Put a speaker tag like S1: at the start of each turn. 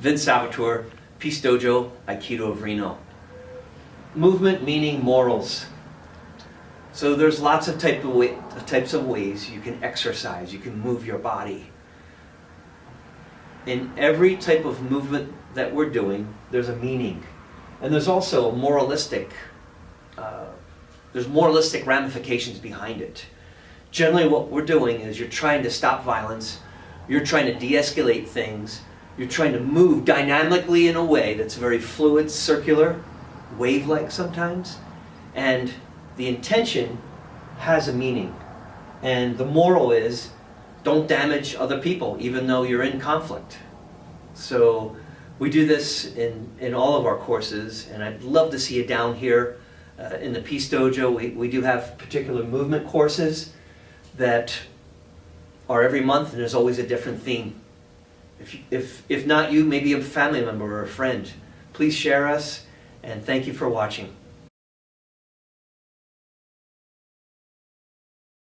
S1: Vince Salvatore, Peace Dojo, Aikido of Reno. Movement meaning morals. So there's lots of types of ways you can exercise, you can move your body. In every type of movement that we're doing, there's a meaning. And there's also moralistic ramifications behind it. Generally what we're doing is you're trying to stop violence, you're trying to de-escalate things, you're trying to move dynamically in a way that's very fluid, circular, wave-like sometimes, and the intention has a meaning. And the moral is, don't damage other people, even though you're in conflict. So we do this in all of our courses, and I'd love to see you down here in the Peace Dojo. We do have particular movement courses that are every month, and there's always a different theme. If not you, maybe a family member or a friend. Please share us, and thank you for watching.